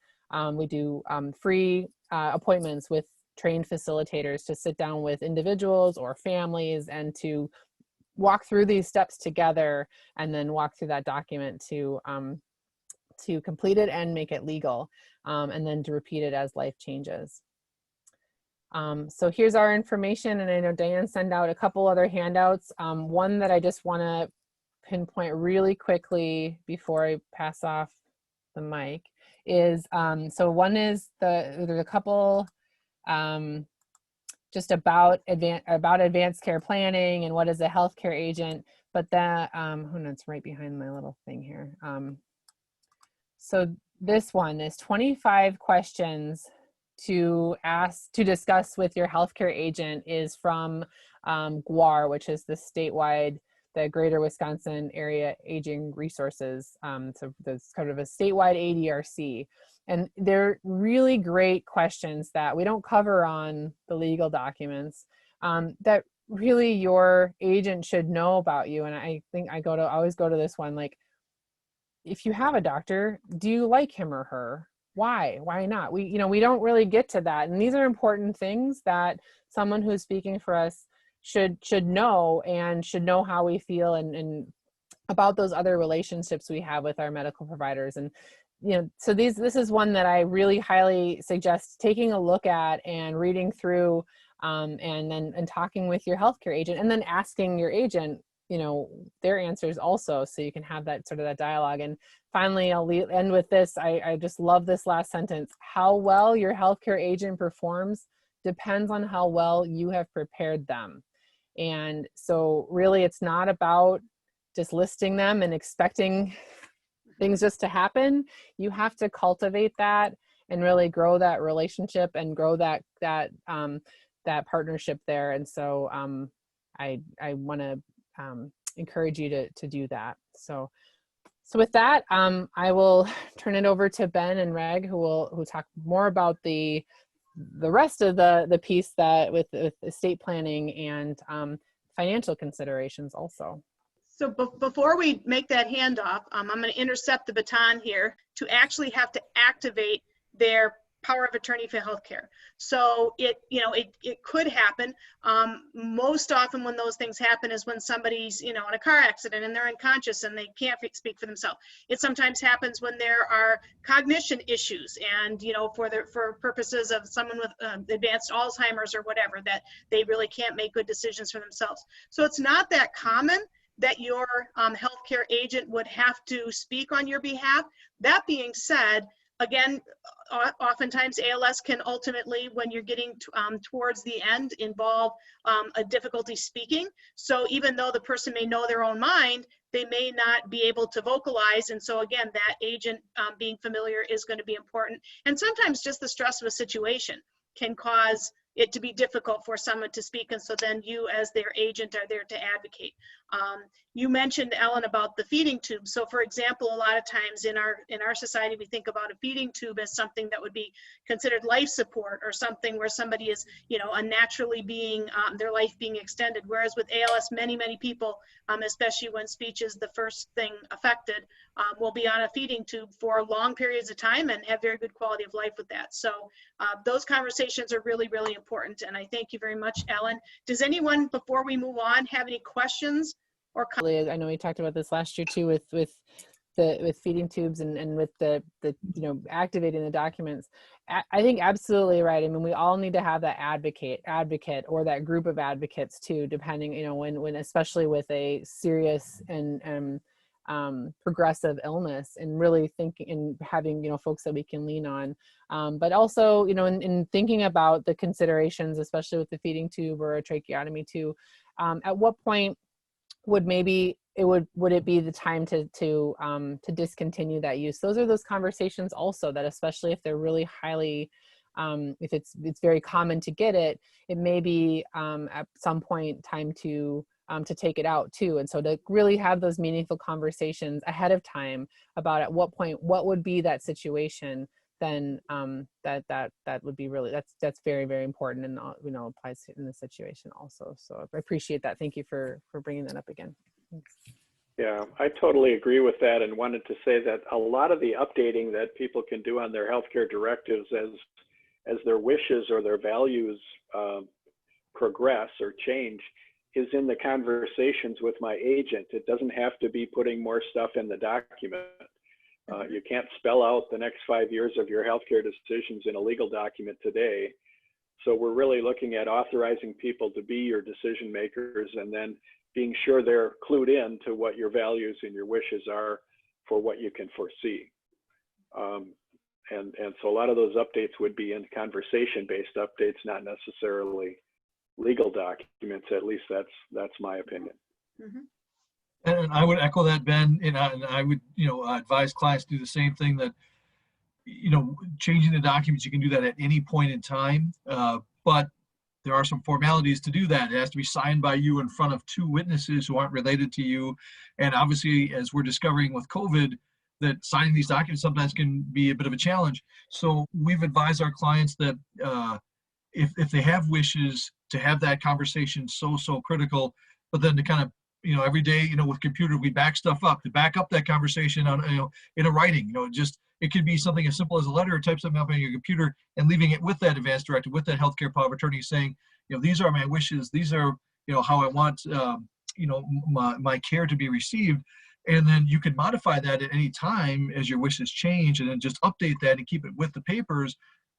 we do free appointments with trained facilitators to sit down with individuals or families and to walk through these steps together, and then walk through that document to complete it and make it legal, and then to repeat it as life changes. So here's our information, and I know Diane sent out a couple other handouts. One that I just want to pinpoint really quickly before I pass off the mic is, so one is there's a couple just about advanced care planning and what is a healthcare agent, but that, oh no, it's right behind my little thing here. So this one is 25 questions to discuss with your healthcare agent, is from GWAR, which is the statewide, the Greater Wisconsin Area Aging Resources. So there's kind of a statewide ADRC. And they're really great questions that we don't cover on the legal documents, that really your agent should know about you. And I think I always go to this one, like, if you have a doctor, do you like him or her? Why not? We don't really get to that. And these are important things that someone who's speaking for us should know, and should know how we feel and about those other relationships we have with our medical providers. And, so this is one that I really highly suggest taking a look at and reading through, and talking with your healthcare agent, and then asking your agent, their answers also, so you can have that sort of that dialogue. And finally, I'll end with this. I just love this last sentence. How well your healthcare agent performs depends on how well you have prepared them. And so really, it's not about just listing them and expecting things just to happen. You have to cultivate that and really grow that relationship and grow that partnership there. And so I want to encourage you to do that. So with that, I will turn it over to Ben and Reg, who talk more about the rest of the piece that with estate planning and financial considerations also. So before we make that handoff, I'm going to intercept the baton here to actually have to activate their power of attorney for healthcare. So it could happen. Most often when those things happen is when somebody's, in a car accident and they're unconscious and they can't speak for themselves. It sometimes happens when there are cognition issues, and, for purposes of someone with advanced Alzheimer's or whatever, that they really can't make good decisions for themselves. So it's not that common that your healthcare agent would have to speak on your behalf. That being said, again, oftentimes ALS can ultimately, when you're getting towards the end, involve a difficulty speaking. So even though the person may know their own mind, they may not be able to vocalize. And so again, that agent being familiar is going to be important. And sometimes just the stress of a situation can cause it to be difficult for someone to speak, and so then you as their agent are there to advocate. You mentioned, Ellen, about the feeding tube. So for example, a lot of times in our society, we think about a feeding tube as something that would be considered life support, or something where somebody is, unnaturally being, their life being extended. Whereas with ALS, many people, especially when speech is the first thing affected, will be on a feeding tube for long periods of time and have very good quality of life with that. So those conversations are really, really important. And I thank you very much, Ellen. Does anyone, before we move on, have any questions or comments? I know we talked about this last year too, with feeding tubes and with the activating the documents. I think absolutely right. I mean, we all need to have that advocate or that group of advocates too, depending, when especially with a serious and progressive illness, and really thinking and having, folks that we can lean on. But also, in thinking about the considerations, especially with the feeding tube or a tracheotomy too, at what point would it be the time to discontinue that use? Those are those conversations also, that especially if they're really highly, if it's very common to get it, it may be at some point time to take it out too. And so to really have those meaningful conversations ahead of time about at what point, what would be that situation, then that would be really, that's very, very important, and applies in this situation also. So I appreciate that. Thank you for bringing that up again. Thanks. Yeah, I totally agree with that, and wanted to say that a lot of the updating that people can do on their healthcare directives as their wishes or their values progress or change is in the conversations with my agent. It doesn't have to be putting more stuff in the document. You can't spell out the next 5 years of your healthcare decisions in a legal document today. So we're really looking at authorizing people to be your decision makers and then being sure they're clued in to what your values and your wishes are for what you can foresee. And so a lot of those updates would be in conversation-based updates, not necessarily legal documents. At least that's my opinion. And I would echo that, Ben, and I would, advise clients to do the same thing, that, changing the documents, you can do that at any point in time, but there are some formalities to do that. It has to be signed by you in front of 2 witnesses who aren't related to you. And obviously, as we're discovering with COVID, that signing these documents sometimes can be a bit of a challenge. So we've advised our clients that if they have wishes, to have that conversation so critical, but then to kind of, every day, with computer, we back stuff up, to back up that conversation on, in a writing, it could be something as simple as a letter, or type something up on your computer and leaving it with that advance directive, with that healthcare power of attorney, saying, these are my wishes, these are, how I want, my care to be received. And then you can modify that at any time as your wishes change, and then just update that and keep it with the papers.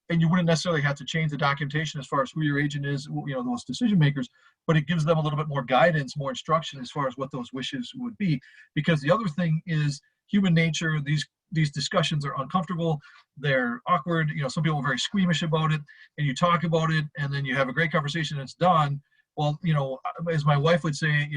And you wouldn't necessarily have to change the documentation as far as who your agent is, those decision makers, but it gives them a little bit more guidance, more instruction as far as what those wishes would be. Because the other thing is human nature. These discussions are uncomfortable, they're awkward. Some people are very squeamish about it, and you talk about it, and then you have a great conversation and it's done. Well, as my wife would say,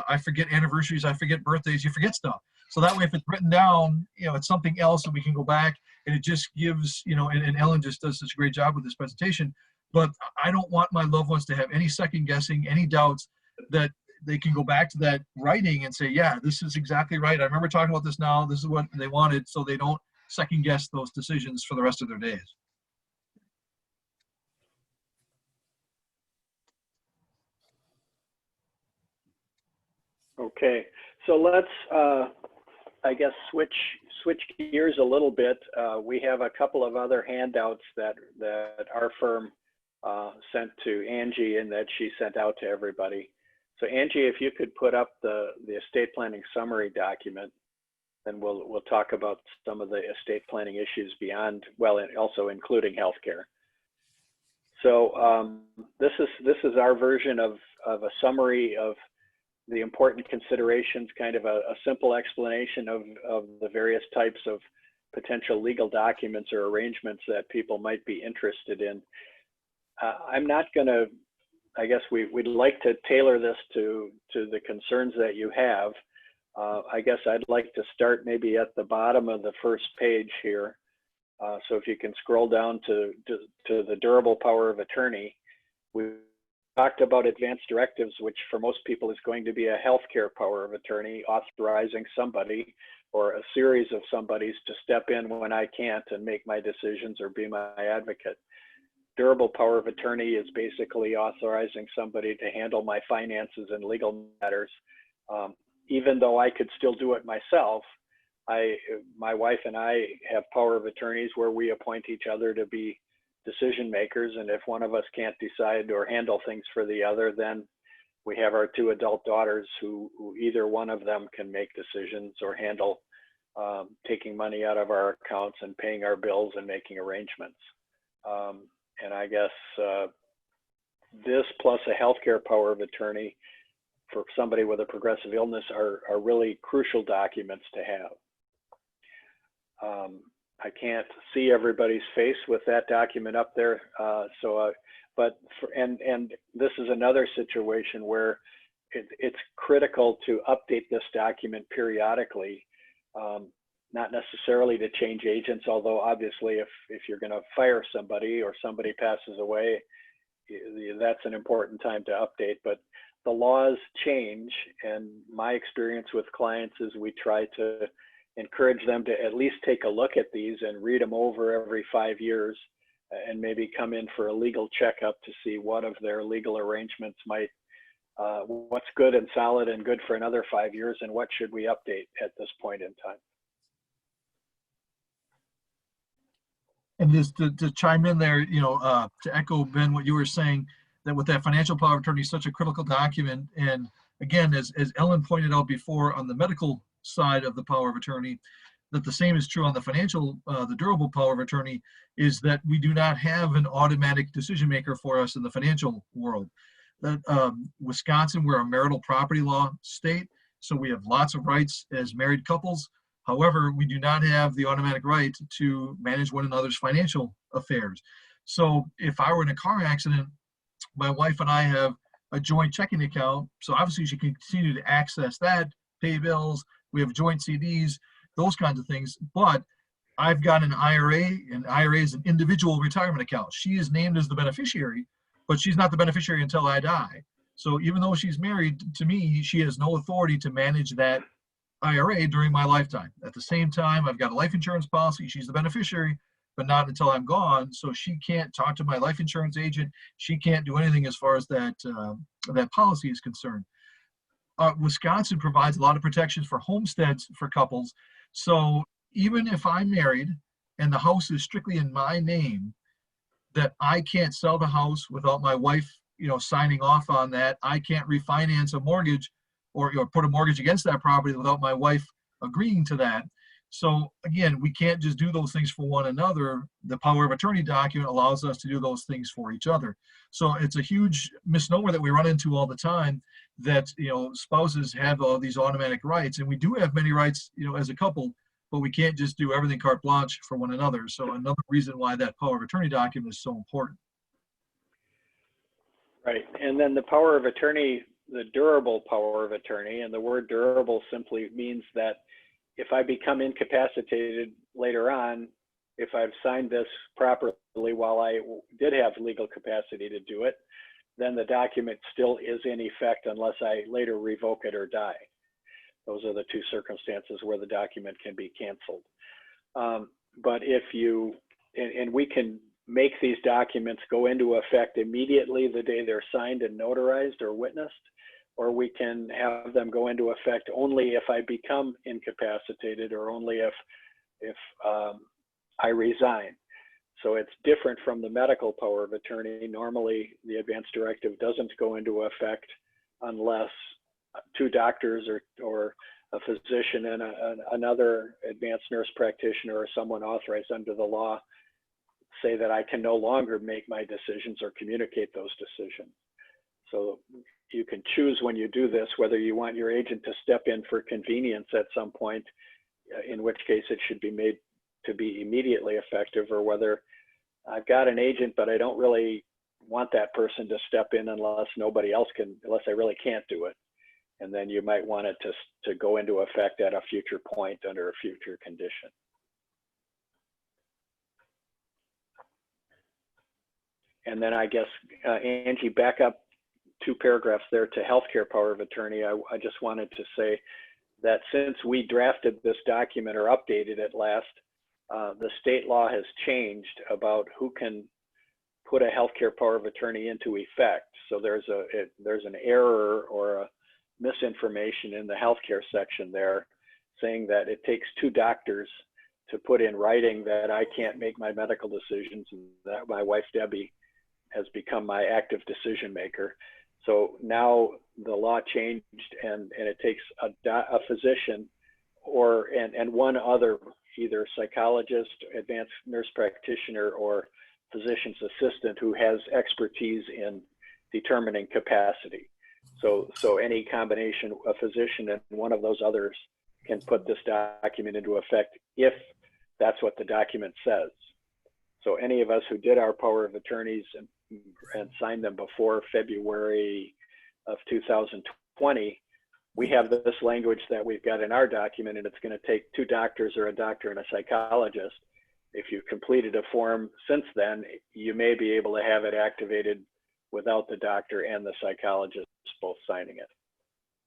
I forget anniversaries, I forget birthdays, you forget stuff. So that way, if it's written down, it's something else, and we can go back. And it just gives, and Ellen just does such a great job with this presentation. But I don't want my loved ones to have any second guessing, any doubts, that they can go back to that writing and say, yeah, this is exactly right. I remember talking about this now. This is what they wanted, so they don't second guess those decisions for the rest of their days. Okay, so let's, I guess, switch gears a little bit. We have a couple of other handouts that our firm sent to Angie and that she sent out to everybody. So Angie, if you could put up the estate planning summary document, then we'll talk about some of the estate planning issues beyond, well, and also including healthcare. So this is our version of a summary of the important considerations, kind of a simple explanation of the various types of potential legal documents or arrangements that people might be interested in. I'm not going to, I guess we'd like to tailor this to the concerns that you have. I guess I'd like to start maybe at the bottom of the first page here. So if you can scroll down to the durable power of attorney. We talked about advance directives, which for most people is going to be a healthcare power of attorney authorizing somebody or a series of somebodies to step in when I can't and make my decisions or be my advocate. Durable power of attorney is basically authorizing somebody to handle my finances and legal matters. Even though I could still do it myself, my wife and I have power of attorneys where we appoint each other to be decision makers, and if one of us can't decide or handle things for the other, then we have our 2 adult daughters who either one of them can make decisions or handle taking money out of our accounts and paying our bills and making arrangements. And I guess this plus a healthcare power of attorney for somebody with a progressive illness are really crucial documents to have. I can't see everybody's face with that document up there. And this is another situation where it's critical to update this document periodically, not necessarily to change agents, although obviously if you're going to fire somebody or somebody passes away, that's an important time to update. But the laws change, and my experience with clients is we try to encourage them to at least take a look at these and read them over every 5 years, and maybe come in for a legal checkup to see what of their legal arrangements might, what's good and solid and good for another 5 years, and what should we update at this point in time. And just to chime in there, to echo, Ben, what you were saying, that with that financial power of attorney is such a critical document. And again, as Ellen pointed out before, on the medical side of the power of attorney, that the same is true on the financial, the durable power of attorney, is that we do not have an automatic decision maker for us in the financial world. That Wisconsin, we're a marital property law state, so we have lots of rights as married couples. However, we do not have the automatic right to manage one another's financial affairs. So if I were in a car accident, my wife and I have a joint checking account, so obviously she can continue to access that, pay bills, we have joint CDs, those kinds of things. But I've got an IRA, and IRA is an individual retirement account. She is named as the beneficiary, but she's not the beneficiary until I die. So even though she's married to me, she has no authority to manage that IRA during my lifetime. At the same time, I've got a life insurance policy. She's the beneficiary, but not until I'm gone. So she can't talk to my life insurance agent. She can't do anything as far as that policy is concerned. Wisconsin provides a lot of protections for homesteads for couples. So even if I'm married and the house is strictly in my name, that I can't sell the house without my wife, signing off on that. I can't refinance a mortgage or put a mortgage against that property without my wife agreeing to that. So again, we can't just do those things for one another. The power of attorney document allows us to do those things for each other. So it's a huge misnomer that we run into all the time, that spouses have all these automatic rights, and we do have many rights as a couple, but we can't just do everything carte blanche for one another. So another reason why that power of attorney document is so important. Right, and then the power of attorney, the durable power of attorney, and the word durable simply means that if I become incapacitated later on, if I've signed this properly while I did have legal capacity to do it, then the document still is in effect unless I later revoke it or die. Those are the two circumstances where the document can be canceled. But if you, and we can make these documents go into effect immediately the day they're signed and notarized or witnessed, or we can have them go into effect only if I become incapacitated, or only if I resign. So it's different from the medical power of attorney. Normally, the advance directive doesn't go into effect unless two doctors or a physician and another advanced nurse practitioner or someone authorized under the law say that I can no longer make my decisions or communicate those decisions. So you can choose when you do this whether you want your agent to step in for convenience at some point, in which case it should be made to be immediately effective, or whether I've got an agent but I don't really want that person to step in unless nobody else can, unless I really can't do it. And then you might want it to go into effect at a future point under a future condition. And then I guess, Angie, back up 2 paragraphs there to healthcare power of attorney. I just wanted to say that since we drafted this document or updated it last, the state law has changed about who can put a healthcare power of attorney into effect. So there's an error or a misinformation in the healthcare section there, saying that it takes 2 doctors to put in writing that I can't make my medical decisions, and that my wife Debbie has become my active decision maker. So now the law changed, and it takes a physician and one other, either psychologist, advanced nurse practitioner, or physician's assistant who has expertise in determining capacity. So any combination, a physician and one of those others can put this document into effect if that's what the document says. So any of us who did our power of attorneys and signed them before February of 2020, we have this language that we've got in our document, and it's going to take 2 doctors or a doctor and a psychologist. If you've completed a form since then, you may be able to have it activated without the doctor and the psychologist both signing it.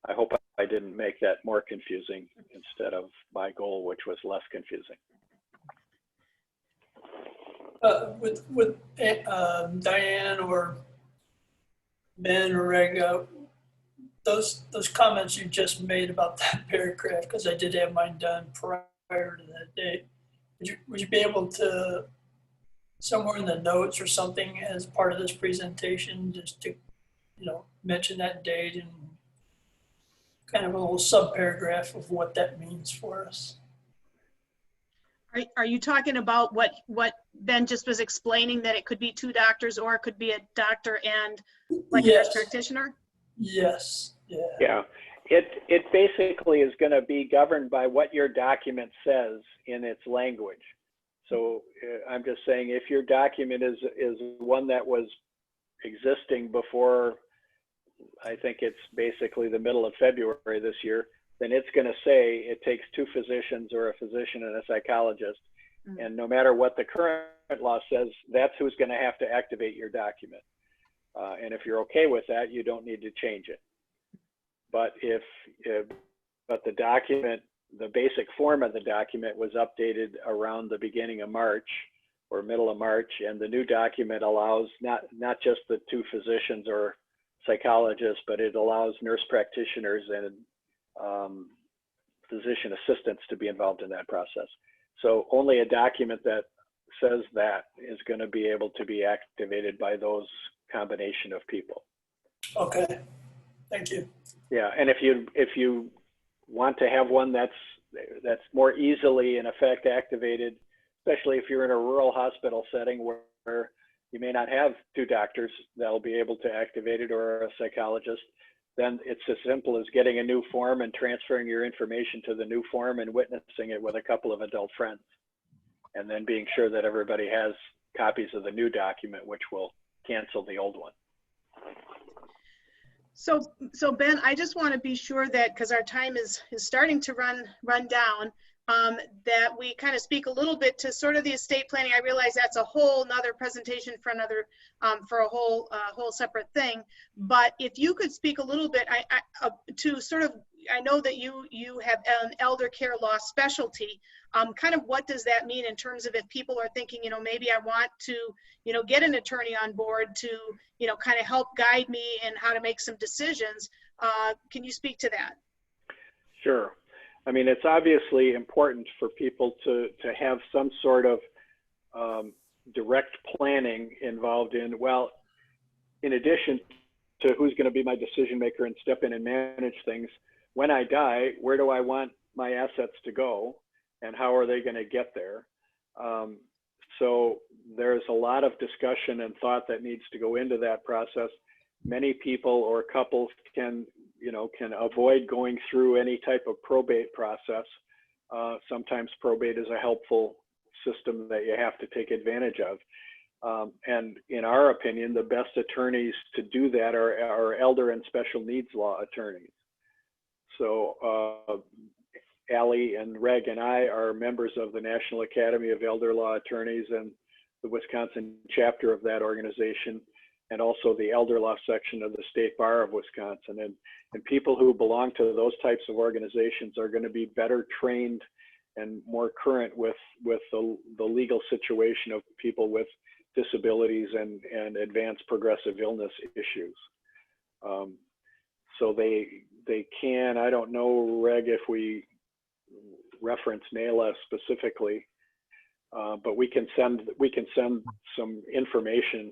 I hope I didn't make that more confusing instead of my goal, which was less confusing. With Diane or Ben or Reg, those comments you just made about that paragraph, because I did have mine done prior to that date. Would you be able to somewhere in the notes or something as part of this presentation, just to, mention that date and kind of a little subparagraph of what that means for us. Are you talking about what Ben just was explaining, that it could be 2 doctors or it could be a doctor and like a nurse practitioner? Yes. Yeah. Yeah. It basically is going to be governed by what your document says in its language. So I'm just saying, if your document is one that was existing before, I think it's basically the middle of February this year, then it's going to say it takes 2 physicians or a physician and a psychologist. Mm-hmm. And no matter what the current law says, that's who's going to have to activate your document. And if you're okay with that, you don't need to change it. But but the document, the basic form of the document was updated around the beginning of March or middle of March, and the new document allows not just the 2 physicians or psychologists, but it allows nurse practitioners and physician assistants to be involved in that process. So only a document that says that is going to be able to be activated by those combination of people. Okay, thank you. Yeah, and if you want to have one that's more easily in effect activated, especially if you're in a rural hospital setting where you may not have 2 doctors that'll be able to activate it or a psychologist, then it's as simple as getting a new form and transferring your information to the new form and witnessing it with a couple of adult friends, and then being sure that everybody has copies of the new document, which will cancel the old one. So Ben, I just want to be sure that, because our time is starting to run down, that we kind of speak a little bit to sort of the estate planning. I realize that's a whole nother presentation for another, for a whole separate thing. But if you could speak a little bit to sort of, I know that you have an elder care law specialty. Kind of what does that mean in terms of, if people are thinking, maybe I want to, get an attorney on board to, kind of help guide me in how to make some decisions. Can you speak to that? Sure. I mean, it's obviously important for people to have some sort of direct planning involved in, well, in addition to who's going to be my decision maker and step in and manage things, when I die, where do I want my assets to go and how are they going to get there? So there's a lot of discussion and thought that needs to go into that process. Many people or couples can avoid going through any type of probate process. Sometimes probate is a helpful system that you have to take advantage of. And in our opinion, the best attorneys to do that are elder and special needs law attorneys. So Allie and Reg and I are members of the National Academy of Elder Law Attorneys and the Wisconsin chapter of that organization, and also the elder law section of the State Bar of Wisconsin. And people who belong to those types of organizations are going to be better trained and more current with the legal situation of people with disabilities and advanced progressive illness issues. So they can, I don't know, Reg, if we reference NALA specifically, but we can send some information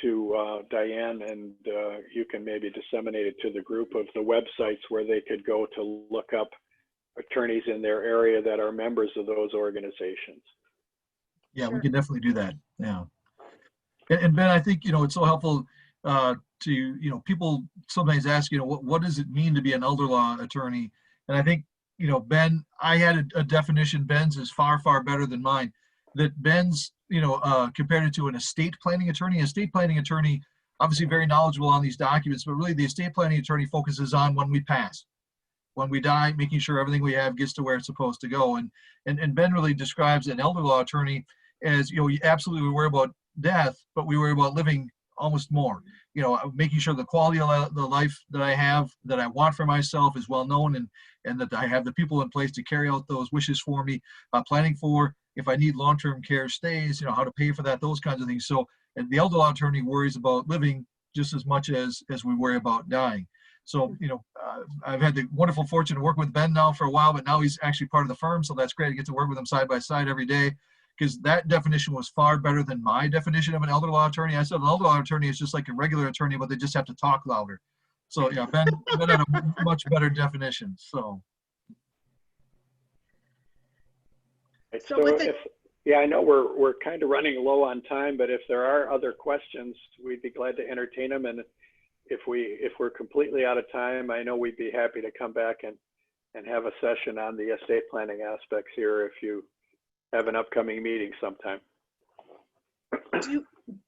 to Diane, and you can maybe disseminate it to the group of the websites where they could go to look up attorneys in their area that are members of those organizations. Yeah, sure. We can definitely do that. Yeah. And Ben, I think, it's so helpful to, people sometimes ask, what does it mean to be an elder law attorney? And I think, Ben, I had a definition. Ben's is far, far better than mine. That Ben's, compared it to an estate planning attorney. An estate planning attorney, obviously very knowledgeable on these documents, but really the estate planning attorney focuses on when we pass, when we die, making sure everything we have gets to where it's supposed to go. And Ben really describes an elder law attorney as, absolutely we worry about death, but we worry about living almost more. Making sure the quality of the life that I have, that I want for myself, is well known, and that I have the people in place to carry out those wishes for me, planning for if I need long-term care stays, how to pay for that, those kinds of things. So, and the elder law attorney worries about living just as much as we worry about dying. So, I've had the wonderful fortune to work with Ben now for a while, but now he's actually part of the firm, so that's great. I get to work with him side by side every day. because that definition was far better than my definition of an elder law attorney. I said an elder law attorney is just like a regular attorney, but they just have to talk louder. So yeah, Ben had a much better definition. So. So with the, yeah, I know we're kind of running low on time, but if there are other questions, we'd be glad to entertain them. And if we're completely out of time, I know we'd be happy to come back and have a session on the estate planning aspects here if you have an upcoming meeting sometime.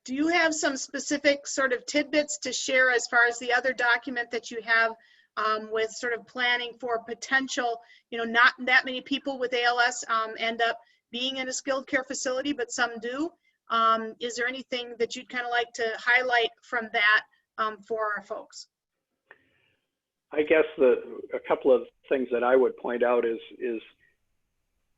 do you have some specific sort of tidbits to share as far as the other document that you have with sort of planning for potential, not that many people with ALS end up being in a skilled care facility, but some do. Is there anything that you'd kind of like to highlight from that for our folks? I guess a couple of things that I would point out is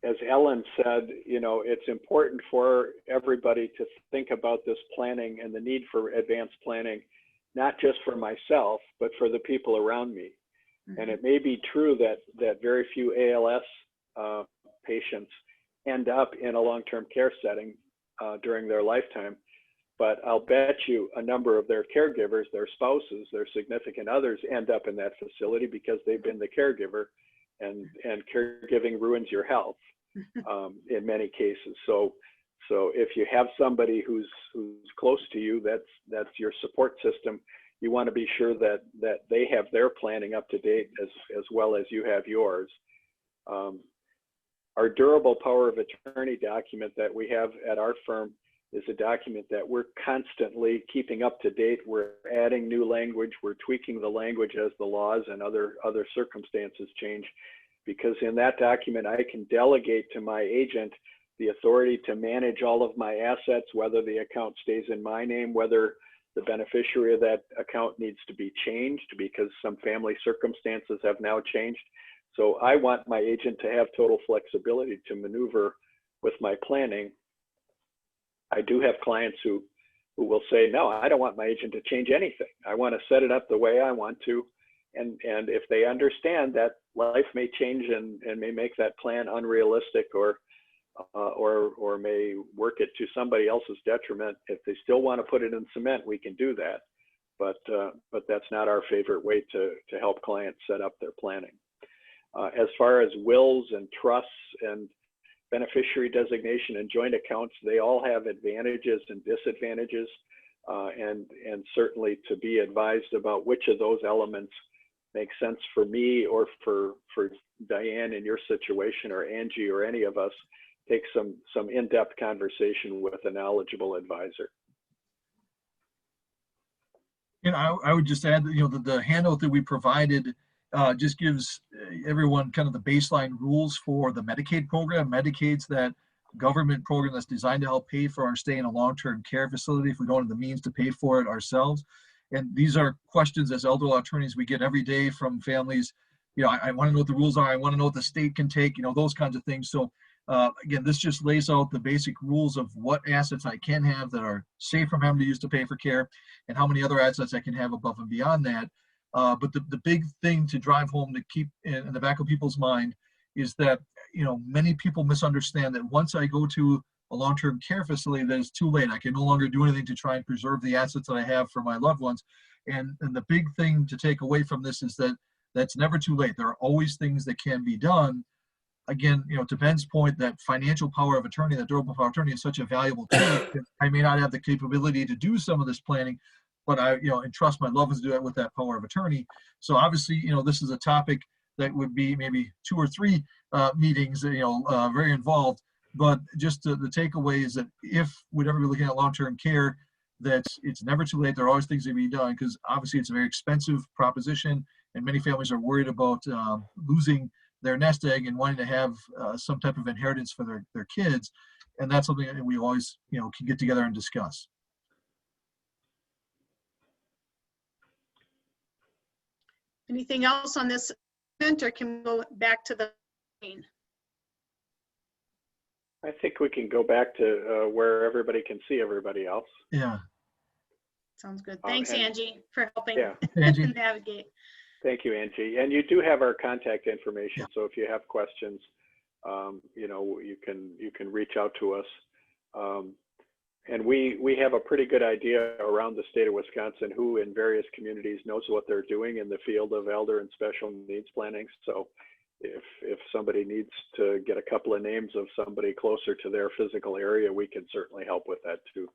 as Ellen said, it's important for everybody to think about this planning and the need for advanced planning, not just for myself, but for the people around me. Mm-hmm. And it may be true that very few ALS patients end up in a long-term care setting during their lifetime, but I'll bet you a number of their caregivers, their spouses, their significant others end up in that facility because they've been the caregiver, and caregiving ruins your health in many cases. So if you have somebody who's close to you, that's your support system. You want to be sure that they have their planning up to date as well as you have yours. Our durable power of attorney document that we have at our firm is a document that we're constantly keeping up to date. We're adding new language. We're tweaking the language as the laws and other circumstances change, because in that document, I can delegate to my agent the authority to manage all of my assets, whether the account stays in my name, whether the beneficiary of that account needs to be changed because some family circumstances have now changed. So I want my agent to have total flexibility to maneuver with my planning. I do have clients who will say, no, I don't want my agent to change anything. I want to set it up the way I want to. And if they understand that life may change and may make that plan unrealistic or may work it to somebody else's detriment, if they still want to put it in cement, we can do that. But that's not our favorite way to help clients set up their planning. As far as wills and trusts and beneficiary designation and joint accounts, they all have advantages and disadvantages, and certainly to be advised about which of those elements make sense for me or for Diane in your situation, or Angie or any of us, take some in-depth conversation with a knowledgeable advisor. And I would just add that the handout that we provided just gives everyone kind of the baseline rules for the Medicaid program. Medicaid's that government program that's designed to help pay for our stay in a long-term care facility if we don't have the means to pay for it ourselves. And these are questions as elder law attorneys we get every day from families. I want to know what the rules are. I want to know what the state can take, those kinds of things. So again, this just lays out the basic rules of what assets I can have that are safe from having to use to pay for care, and how many other assets I can have above and beyond that. But the big thing to drive home to keep in the back of people's mind is that, many people misunderstand that once I go to a long-term care facility, that it's too late. I can no longer do anything to try and preserve the assets that I have for my loved ones. And the big thing to take away from this is that that's never too late. There are always things that can be done. Again, to Ben's point, that financial power of attorney, that durable power of attorney is such a valuable tool. I may not have the capability to do some of this planning, but I, entrust my loved ones to do it with that power of attorney. So obviously, this is a topic that would be maybe 2 or 3 meetings, very involved. But just the takeaway is that if we'd ever be looking at long-term care, that it's never too late. There are always things that can be done, because obviously it's a very expensive proposition, and many families are worried about losing their nest egg and wanting to have some type of inheritance for their kids. And that's something that we always, can get together and discuss. Anything else on this event, or can we go back to the main? I think we can go back to where everybody can see everybody else. Yeah. Sounds good. Thanks, Angie, for helping navigate. Thank you, Angie. And you do have our contact information. Yeah. So if you have questions, you know, you can reach out to us. And we have a pretty good idea around the state of Wisconsin who in various communities knows what they're doing in the field of elder and special needs planning. So if somebody needs to get a couple of names of somebody closer to their physical area, we can certainly help with that too.